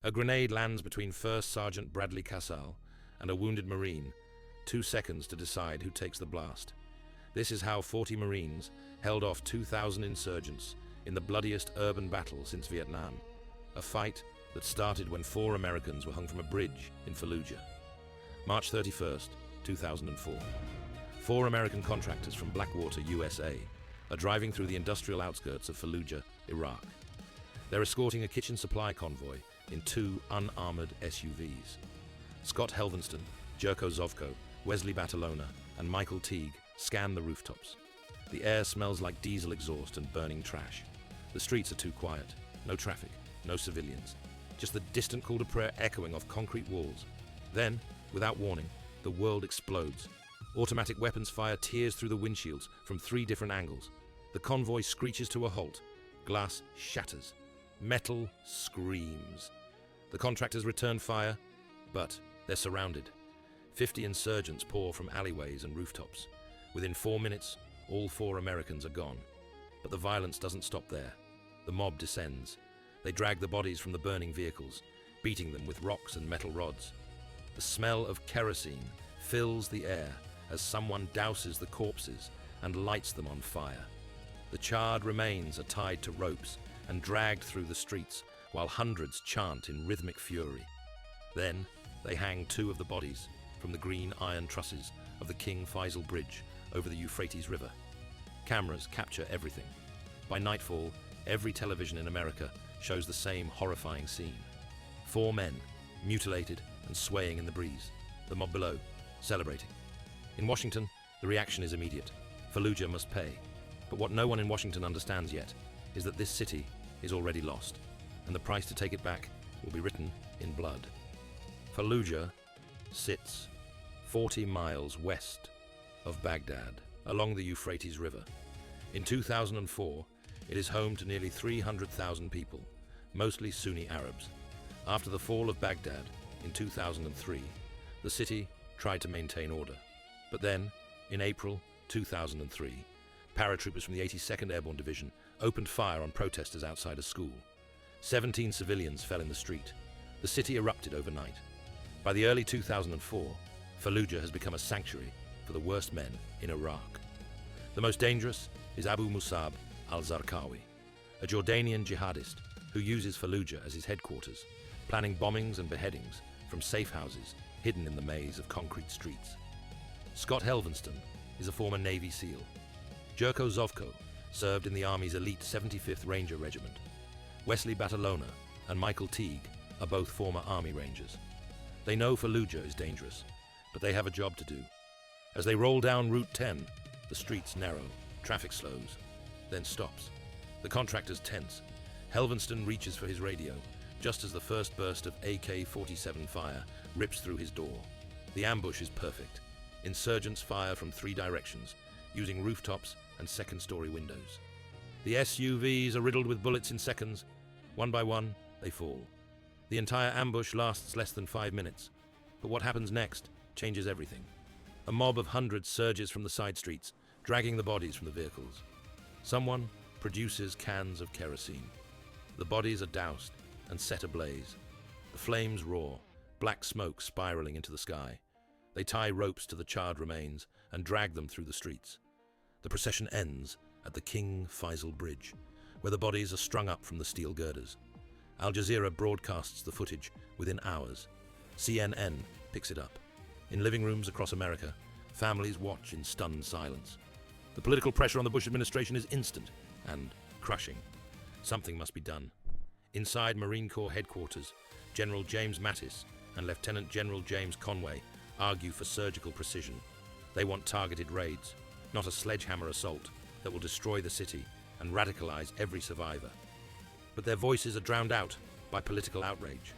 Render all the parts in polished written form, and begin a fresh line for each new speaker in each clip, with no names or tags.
A grenade lands between First Sergeant Bradley Casal and a wounded Marine, 2 seconds to decide who takes the blast. This is how 40 Marines held off 2,000 insurgents in the bloodiest urban battle since Vietnam, a fight that started when 4 Americans were hung from a bridge in Fallujah. March 31st, 2004. 4 American contractors from Blackwater, USA, are driving through the industrial outskirts of Fallujah, Iraq. They're escorting a kitchen supply convoy in 2 unarmored SUVs. Scott Helvenston, Jerko Zovko, Wesley Batalona, and Michael Teague scan the rooftops. The air smells like diesel exhaust and burning trash. The streets are too quiet. No traffic, no civilians. Just the distant call to prayer echoing off concrete walls. Then, without warning, the world explodes. Automatic weapons fire tears through the windshields from 3 different angles. The convoy screeches to a halt. Glass shatters. Metal screams. The contractors return fire, but they're surrounded. 50 insurgents pour from alleyways and rooftops. Within 4 minutes, all 4 Americans are gone. But the violence doesn't stop there. The mob descends. They drag the bodies from the burning vehicles, beating them with rocks and metal rods. The smell of kerosene fills the air as someone douses the corpses and lights them on fire. The charred remains are tied to ropes and dragged through the streets while hundreds chant in rhythmic fury. Then they hang 2 of the bodies from the green iron trusses of the King Faisal Bridge over the Euphrates River. Cameras capture everything. By nightfall, every television in America shows the same horrifying scene. 4 men, mutilated and swaying in the breeze. The mob below, celebrating. In Washington, the reaction is immediate. Fallujah must pay. But what no one in Washington understands yet is that this city is already lost, and the price to take it back will be written in blood. Fallujah sits 40 miles west of Baghdad, along the Euphrates River. In 2004, it is home to nearly 300,000 people, mostly Sunni Arabs. After the fall of Baghdad in 2003, the city tried to maintain order. But then, in April 2003, paratroopers from the 82nd Airborne Division opened fire on protesters outside a school. 17 civilians fell in the street. The city erupted overnight. By the early 2004, Fallujah has become a sanctuary for the worst men in Iraq. The most dangerous is Abu Musab al-Zarqawi, a Jordanian jihadist who uses Fallujah as his headquarters, planning bombings and beheadings from safe houses hidden in the maze of concrete streets. Scott Helvenston is a former Navy SEAL. Jerko Zovko served in the Army's elite 75th Ranger Regiment. Wesley Batalona and Michael Teague are both former Army Rangers. They know Fallujah is dangerous, but they have a job to do. As they roll down Route 10, the streets narrow, traffic slows, then stops. The contractors tense. Helvenston reaches for his radio, just as the first burst of AK-47 fire rips through his door. The ambush is perfect. Insurgents fire from 3 directions, using rooftops and second-story windows. The SUVs are riddled with bullets in seconds. One by one, they fall. The entire ambush lasts less than 5 minutes. But what happens next changes everything. A mob of hundreds surges from the side streets, dragging the bodies from the vehicles. Someone produces cans of kerosene. The bodies are doused and set ablaze. The flames roar, black smoke spiraling into the sky. They tie ropes to the charred remains and drag them through the streets. The procession ends at the King Faisal Bridge, where the bodies are strung up from the steel girders. Al Jazeera broadcasts the footage within hours. CNN picks it up. In living rooms across America, families watch in stunned silence. The political pressure on the Bush administration is instant and crushing. Something must be done. Inside Marine Corps headquarters, General James Mattis and Lieutenant General James Conway argue for surgical precision. They want targeted raids, not a sledgehammer assault that will destroy the city and radicalize every survivor. But their voices are drowned out by political outrage.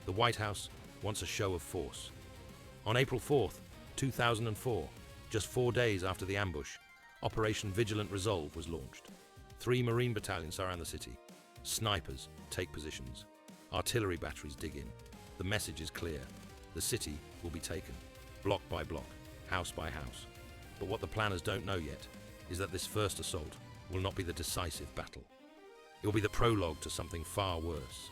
The White House wants a show of force. On April 4th, 2004, just 4 days after the ambush, Operation Vigilant Resolve was launched. 3 Marine battalions surround the city. Snipers take positions. Artillery batteries dig in. The message is clear. The city will be taken, block by block, house by house. But what the planners don't know yet is that this first assault will not be the decisive battle. It will be the prologue to something far worse.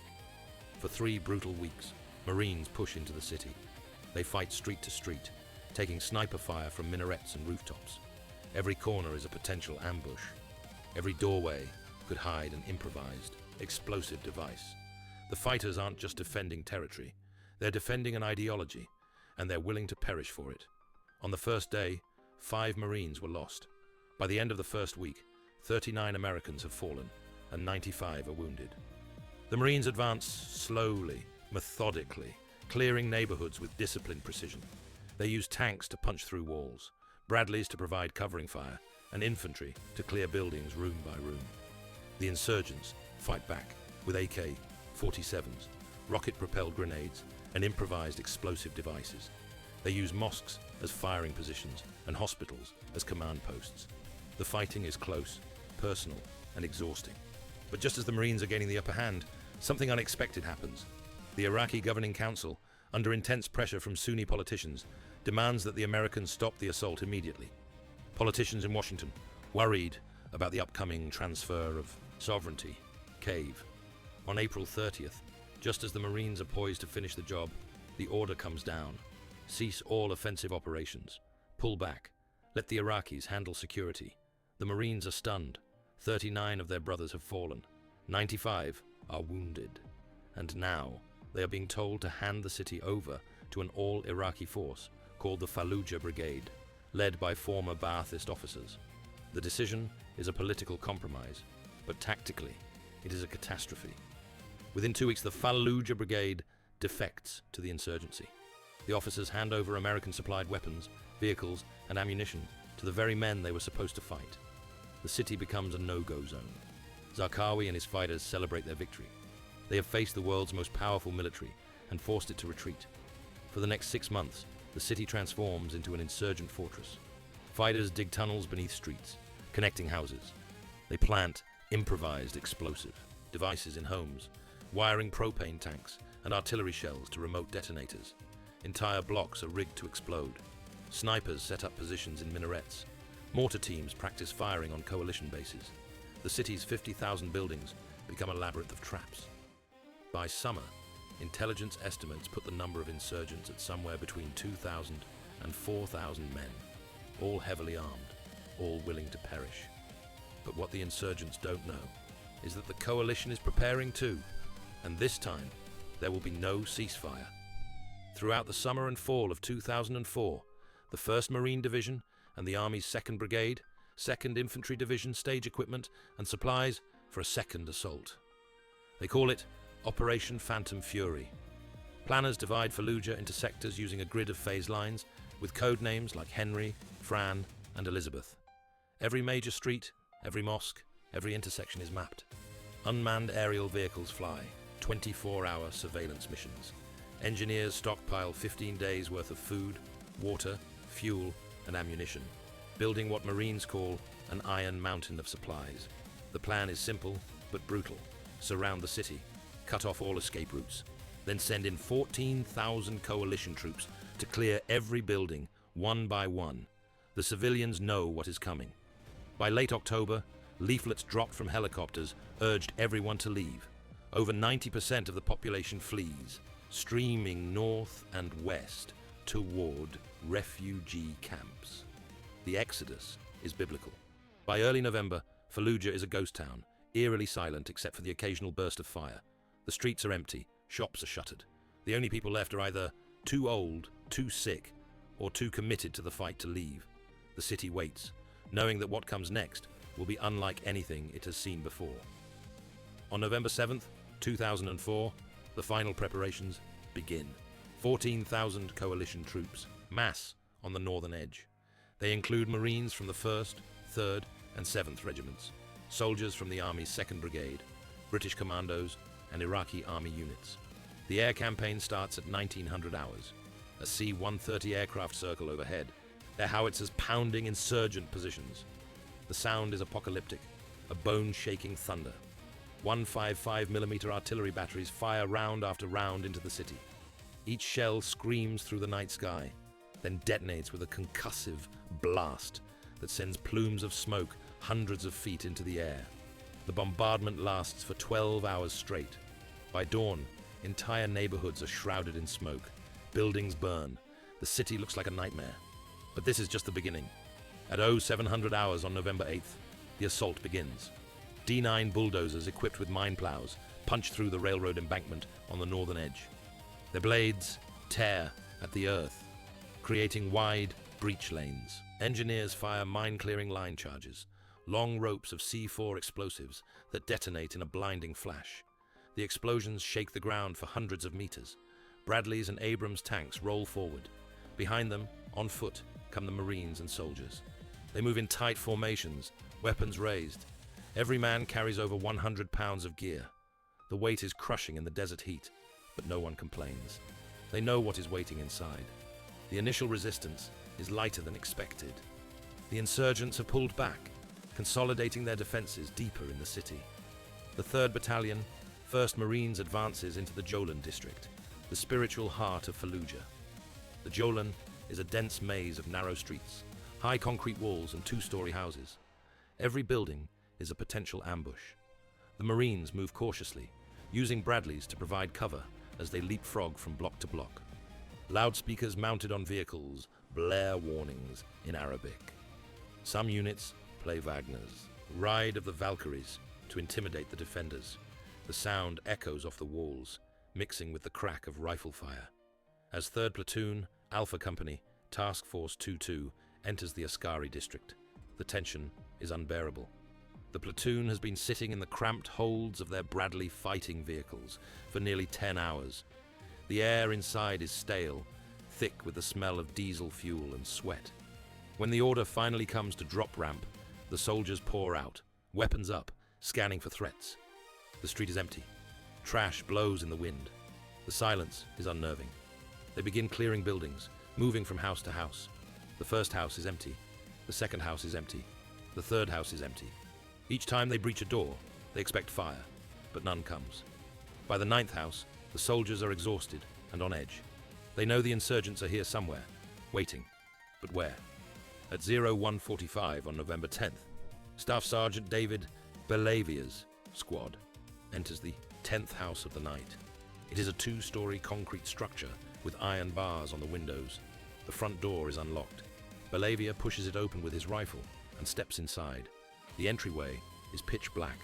For 3 brutal weeks, Marines push into the city. They fight street to street, taking sniper fire from minarets and rooftops. Every corner is a potential ambush. Every doorway could hide an improvised, explosive device. The fighters aren't just defending territory, they're defending an ideology, and they're willing to perish for it. On the first day, 5 Marines were lost. By the end of the first week, 39 Americans have fallen, and 95 are wounded. The Marines advance slowly, methodically, clearing neighborhoods with disciplined precision. They use tanks to punch through walls, Bradleys to provide covering fire, and infantry to clear buildings room by room. The insurgents fight back with AK-47s, rocket-propelled grenades, and improvised explosive devices. They use mosques as firing positions and hospitals as command posts. The fighting is close, personal, and exhausting. But just as the Marines are gaining the upper hand, something unexpected happens. The Iraqi Governing Council, under intense pressure from Sunni politicians, demands that the Americans stop the assault immediately. Politicians in Washington, worried about the upcoming transfer of sovereignty, cave. On April 30th, just as the Marines are poised to finish the job, the order comes down. Cease all offensive operations. Pull back. Let the Iraqis handle security. The Marines are stunned. 39 of their brothers have fallen. 95 are wounded. And now they are being told to hand the city over to an all-Iraqi force called the Fallujah Brigade, led by former Ba'athist officers. The decision is a political compromise, but tactically, it is a catastrophe. Within 2 weeks, the Fallujah Brigade defects to the insurgency. The officers hand over American-supplied weapons, vehicles, and ammunition to the very men they were supposed to fight. The city becomes a no-go zone. Zarqawi and his fighters celebrate their victory. They have faced the world's most powerful military and forced it to retreat. For the next 6 months, the city transforms into an insurgent fortress. Fighters dig tunnels beneath streets, connecting houses. They plant improvised explosive devices in homes, wiring propane tanks and artillery shells to remote detonators. Entire blocks are rigged to explode. Snipers set up positions in minarets. Mortar teams practice firing on coalition bases. The city's 50,000 buildings become a labyrinth of traps. By summer, intelligence estimates put the number of insurgents at somewhere between 2,000 and 4,000 men, all heavily armed, all willing to perish. But what the insurgents don't know is that the coalition is preparing too, and this time there will be no ceasefire. Throughout the summer and fall of 2004, the 1st Marine Division and the Army's 2nd Brigade, 2nd Infantry Division stage equipment and supplies for a second assault. They call it Operation Phantom Fury. Planners divide Fallujah into sectors using a grid of phase lines with code names like Henry, Fran, and Elizabeth. Every major street, every mosque, every intersection is mapped. Unmanned aerial vehicles fly, 24-hour surveillance missions. Engineers stockpile 15 days' worth of food, water, fuel, and ammunition, building what Marines call an iron mountain of supplies. The plan is simple but brutal. Surround the city, cut off all escape routes, then send in 14,000 coalition troops to clear every building one by one. The civilians know what is coming. By late October, leaflets dropped from helicopters urged everyone to leave. Over 90% of the population flees, streaming north and west toward refugee camps. The exodus is biblical. By early November, Fallujah is a ghost town, eerily silent except for the occasional burst of fire. The streets are empty, shops are shuttered. The only people left are either too old, too sick, or too committed to the fight to leave. The city waits, knowing that what comes next will be unlike anything it has seen before. On November 7th, 2004, the final preparations begin. 14,000 coalition troops mass on the northern edge. They include Marines from the 1st, 3rd, and 7th Regiments, soldiers from the Army's 2nd Brigade, British commandos, and Iraqi Army units. The air campaign starts at 1900 hours. A C-130 aircraft circle overhead, their howitzers pounding insurgent positions. The sound is apocalyptic, a bone-shaking thunder. 155mm artillery batteries fire round after round into the city. Each shell screams through the night sky, then detonates with a concussive blast that sends plumes of smoke hundreds of feet into the air. The bombardment lasts for 12 hours straight. By dawn, Entire neighborhoods are shrouded in smoke. Buildings burn. The city looks like a nightmare. But this is just the beginning. At 0700 hours on November 8th, the assault begins. D9 bulldozers equipped with mine plows punch through the railroad embankment on the northern edge. Their blades tear at the earth, creating wide breach lanes. Engineers fire mine-clearing line charges, long ropes of C4 explosives that detonate in a blinding flash. The explosions shake the ground for hundreds of meters. Bradley's and Abrams tanks roll forward. Behind them, on foot, come the Marines and soldiers. They move in tight formations, weapons raised. Every man carries over 100 pounds of gear. The weight is crushing in the desert heat, but no one complains. They know what is waiting inside. The initial resistance is lighter than expected. The insurgents have pulled back, consolidating their defenses deeper in the city. The 3rd Battalion, 1st Marines, advances into the Jolan district, the spiritual heart of Fallujah. The Jolan is a dense maze of narrow streets, high concrete walls and 2-story houses. Every building is a potential ambush. The Marines move cautiously, using Bradleys to provide cover as they leapfrog from block to block. Loudspeakers mounted on vehicles blare warnings in Arabic. Some units play Wagner's Ride of the Valkyries to intimidate the defenders. The sound echoes off the walls, mixing with the crack of rifle fire. As 3rd Platoon, Alpha Company, Task Force 22 enters the Askari district, the tension is unbearable. The platoon has been sitting in the cramped holds of their Bradley fighting vehicles for nearly 10 hours. The air inside is stale, thick with the smell of diesel fuel and sweat. When the order finally comes to drop ramp, the soldiers pour out, weapons up, scanning for threats. The street is empty. Trash blows in the wind. The silence is unnerving. They begin clearing buildings, moving from house to house. The first house is empty. The second house is empty. The third house is empty. Each time they breach a door, they expect fire, but none comes. By the 9th house, the soldiers are exhausted and on edge. They know the insurgents are here somewhere, waiting. But where? At 0145 on November 10th, Staff Sergeant David Belavia's squad enters the 10th house of the night. It is a 2-story concrete structure with iron bars on the windows. The front door is unlocked. Belavia pushes it open with his rifle and steps inside. The entryway is pitch black.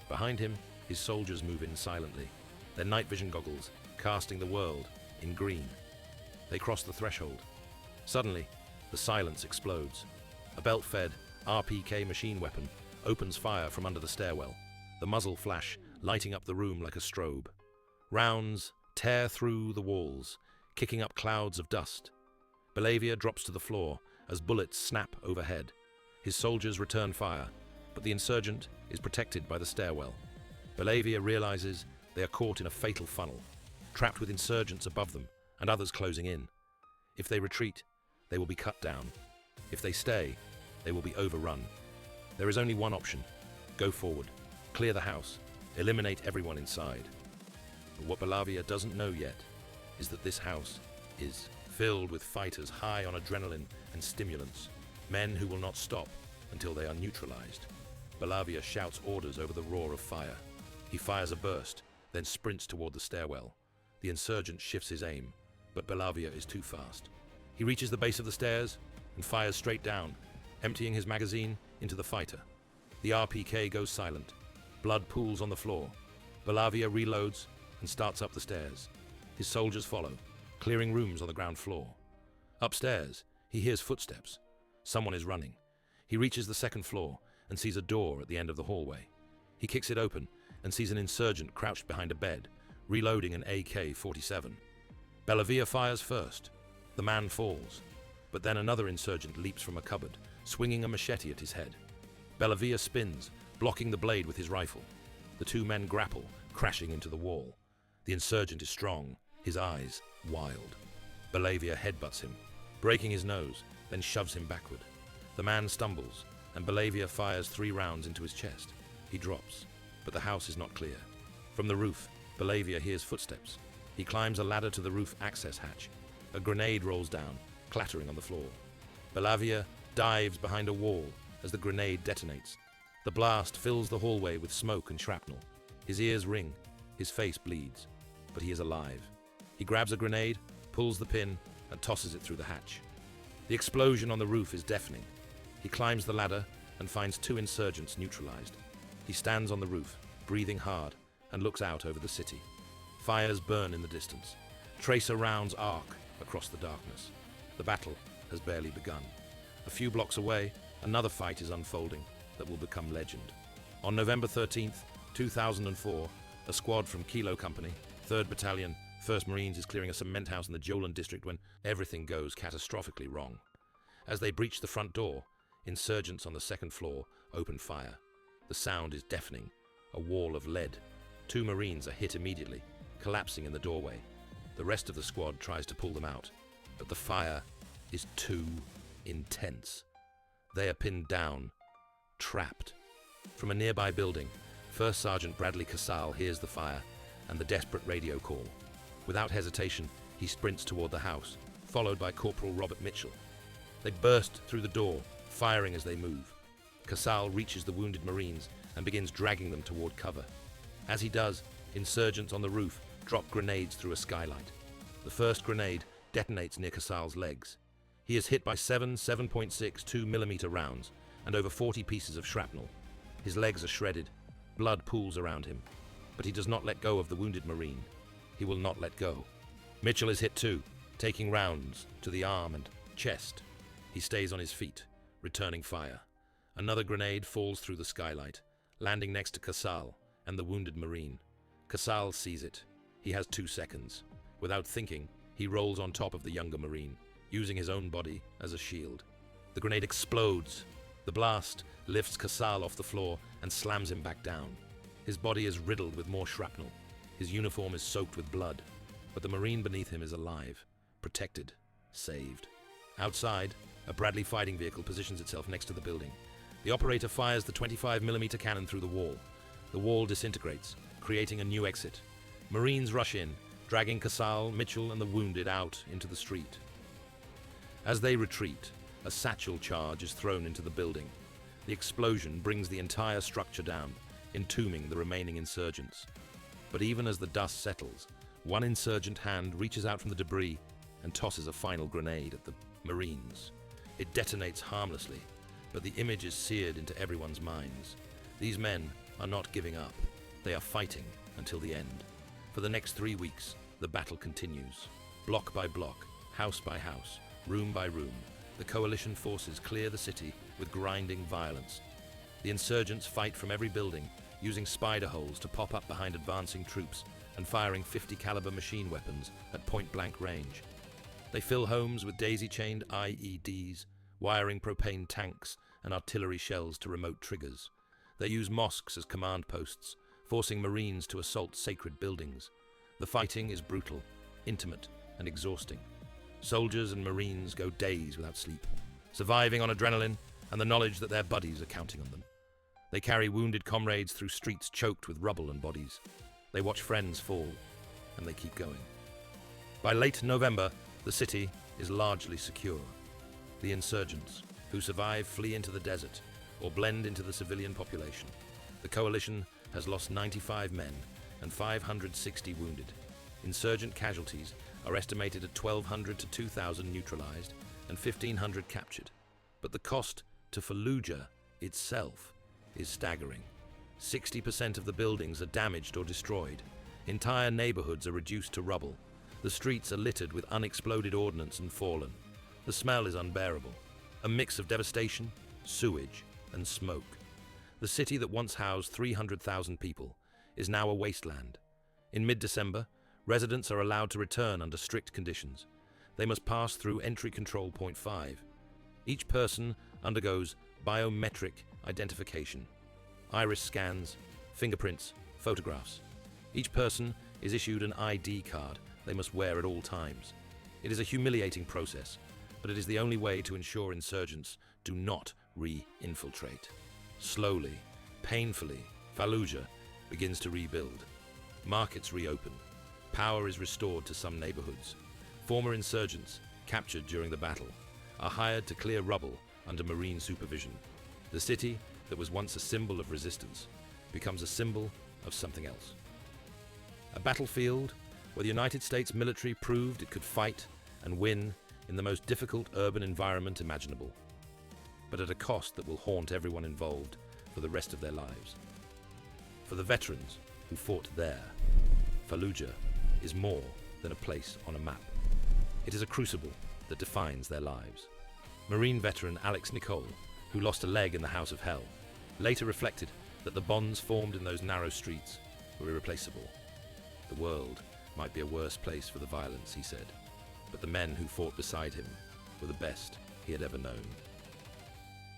Behind him, his soldiers move in silently, their night vision goggles casting the world in green. They cross the threshold. Suddenly, the silence explodes. A belt-fed RPK machine weapon opens fire from under the stairwell, the muzzle flash lighting up the room like a strobe. Rounds tear through the walls, kicking up clouds of dust. Belavia drops to the floor as bullets snap overhead. His soldiers return fire, but the insurgent is protected by the stairwell. Belavia realizes they are caught in a fatal funnel, trapped with insurgents above them and others closing in. If they retreat, they will be cut down. If they stay, they will be overrun. There is only one option: go forward, clear the house, eliminate everyone inside. But what Belavia doesn't know yet is that this house is filled with fighters high on adrenaline and stimulants, men who will not stop until they are neutralized. Belavia shouts orders over the roar of fire. He fires a burst, then sprints toward the stairwell. The insurgent shifts his aim, but Belavia is too fast. He reaches the base of the stairs and fires straight down, emptying his magazine into the fighter. The RPK goes silent. Blood pools on the floor. Belavia reloads and starts up the stairs. His soldiers follow, clearing rooms on the ground floor. Upstairs, he hears footsteps. Someone is running. He reaches the 2nd floor and sees a door at the end of the hallway. He kicks it open and sees an insurgent crouched behind a bed, reloading an AK-47. Belavia fires first. The man falls, but then another insurgent leaps from a cupboard, swinging a machete at his head. Belavia spins, blocking the blade with his rifle. The 2 men grapple, crashing into the wall. The insurgent is strong, his eyes wild. Belavia headbutts him, breaking his nose, then shoves him backward. The man stumbles, and Belavia fires 3 rounds into his chest. He drops, but the house is not clear. From the roof, Belavia hears footsteps. He climbs a ladder to the roof access hatch. A grenade rolls down, clattering on the floor. Belavia dives behind a wall as the grenade detonates. The blast fills the hallway with smoke and shrapnel. His ears ring, his face bleeds. but he is alive. He grabs a grenade, pulls the pin, and tosses it through the hatch. The explosion on the roof is deafening. He climbs the ladder and finds 2 insurgents neutralized. He stands on the roof, breathing hard, and looks out over the city. Fires burn in the distance. Tracer rounds arc across the darkness. The battle has barely begun. A few blocks away, another fight is unfolding that will become legend. On November 13th, 2004, a squad from Kilo Company, 3rd Battalion, 1st Marines is clearing a cement house in the Jolan district when everything goes catastrophically wrong. As they breach the front door, insurgents on the 2nd floor open fire. The sound is deafening, a wall of lead. 2 Marines are hit immediately, collapsing in the doorway. The rest of the squad tries to pull them out, but the fire is too intense. They are pinned down, trapped. From a nearby building, 1st Sergeant Bradley Casal hears the fire and the desperate radio call. Without hesitation, he sprints toward the house, followed by Corporal Robert Mitchell. They burst through the door, firing as they move. Casal reaches the wounded Marines and begins dragging them toward cover. As he does, insurgents on the roof drop grenades through a skylight. The first grenade detonates near Casal's legs. He is hit by 7 7.6 2mm rounds and over 40 pieces of shrapnel. His legs are shredded. Blood pools around him. But he does not let go of the wounded Marine. He will not let go. Mitchell is hit too, taking rounds to the arm and chest. He stays on his feet, returning fire. Another grenade falls through the skylight, landing next to Casal and the wounded Marine. Casal sees it. He has 2 seconds. Without thinking, he rolls on top of the younger Marine, using his own body as a shield. The grenade explodes. The blast lifts Casal off the floor and slams him back down. His body is riddled with more shrapnel. His uniform is soaked with blood, but the Marine beneath him is alive, protected, saved. Outside, a Bradley fighting vehicle positions itself next to the building. The operator fires the 25mm cannon through the wall. The wall disintegrates, creating a new exit. Marines rush in, dragging Casal, Mitchell, and the wounded out into the street. As they retreat, a satchel charge is thrown into the building. The explosion brings the entire structure down, entombing the remaining insurgents. But even as the dust settles, one insurgent hand reaches out from the debris and tosses a final grenade at the Marines. It detonates harmlessly, but the image is seared into everyone's minds. These men are not giving up. They are fighting until the end. For the next 3 weeks, the battle continues. Block by block, house by house, room by room, the coalition forces clear the city with grinding violence. The insurgents fight from every building, using spider holes to pop up behind advancing troops and firing 50 caliber machine weapons at point-blank range. They fill homes with daisy-chained IEDs, wiring propane tanks and artillery shells to remote triggers. They use mosques as command posts, forcing Marines to assault sacred buildings. The fighting is brutal, intimate, and exhausting. Soldiers and Marines go days without sleep, surviving on adrenaline and the knowledge that their buddies are counting on them. They carry wounded comrades through streets choked with rubble and bodies. They watch friends fall, and they keep going. By late November, the city is largely secure. The insurgents, who survive, flee into the desert or blend into the civilian population. The coalition has lost 95 men and 560 wounded. Insurgent casualties are estimated at 1,200 to 2,000 neutralized and 1,500 captured. But the cost to Fallujah itself is staggering. 60% of the buildings are damaged or destroyed. Entire neighborhoods are reduced to rubble. The streets are littered with unexploded ordnance and fallen. The smell is unbearable, a mix of devastation, sewage, and smoke. The city that once housed 300,000 people is now a wasteland. In mid-December, residents are allowed to return under strict conditions. They must pass through Entry Control Point 5. Each person undergoes biometric identification, iris scans, fingerprints, photographs. Each person is issued an ID card they must wear at all times. It is a humiliating process, but it is the only way to ensure insurgents do not re-infiltrate. Slowly, painfully, Fallujah begins to rebuild. Markets reopen. Power is restored to some neighborhoods. Former insurgents, captured during the battle, are hired to clear rubble under Marine supervision. The city that was once a symbol of resistance becomes a symbol of something else. A battlefield where the United States military proved it could fight and win in the most difficult urban environment imaginable, but at a cost that will haunt everyone involved for the rest of their lives. For the veterans who fought there, Fallujah is more than a place on a map. It is a crucible that defines their lives. Marine veteran Alex Nicole, who lost a leg in the House of Hell, later reflected that the bonds formed in those narrow streets were irreplaceable. The world might be a worse place for the violence, he said, but the men who fought beside him were the best he had ever known.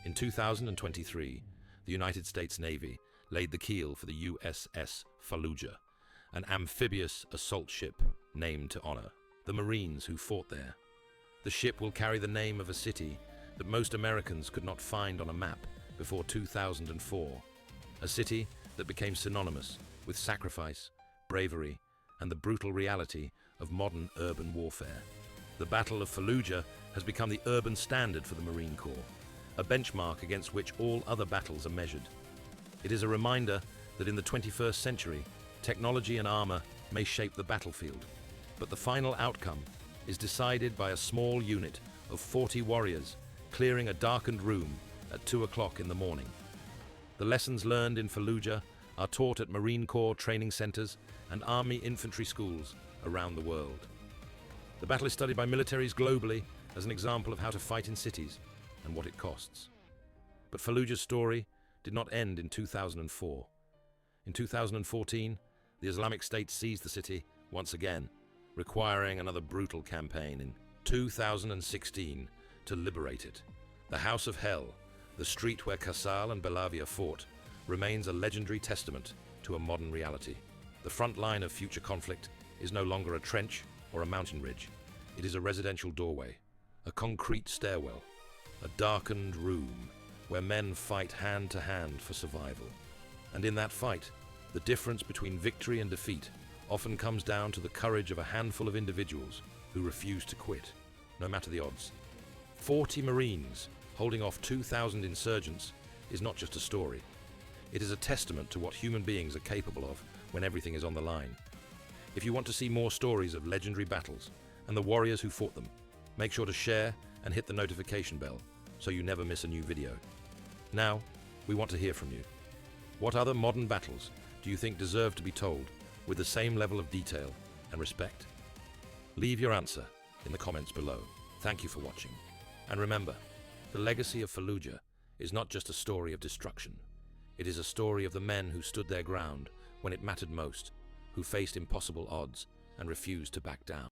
In 2023, the United States Navy laid the keel for the USS Fallujah, an amphibious assault ship named to honor the Marines who fought there. The ship will carry the name of a city that most Americans could not find on a map before 2004, a city that became synonymous with sacrifice, bravery, and the brutal reality of modern urban warfare. The Battle of Fallujah has become the urban standard for the Marine Corps, a benchmark against which all other battles are measured. It is a reminder that in the 21st century, technology and armor may shape the battlefield, but the final outcome is decided by a small unit of 40 warriors clearing a darkened room at 2 o'clock in the morning. The lessons learned in Fallujah are taught at Marine Corps training centers and Army infantry schools around the world. The battle is studied by militaries globally as an example of how to fight in cities and what it costs. But Fallujah's story did not end in 2004. In 2014, the Islamic State seized the city once again, requiring another brutal campaign in 2016 to liberate it. The House of Hell, the street where Kasal and Belavia fought, remains a legendary testament to a modern reality. The front line of future conflict is no longer a trench or a mountain ridge. It is a residential doorway, a concrete stairwell, a darkened room where men fight hand to hand for survival. And in that fight, the difference between victory and defeat often comes down to the courage of a handful of individuals who refuse to quit, no matter the odds. 40 Marines holding off 2,000 insurgents is not just a story. It is a testament to what human beings are capable of when everything is on the line. If you want to see more stories of legendary battles and the warriors who fought them, make sure to share and hit the notification bell so you never miss a new video. Now, we want to hear from you. What other modern battles do you think deserve to be told with the same level of detail and respect? Leave your answer in the comments below. Thank you for watching. And remember, the legacy of Fallujah is not just a story of destruction. It is a story of the men who stood their ground when it mattered most, who faced impossible odds and refused to back down.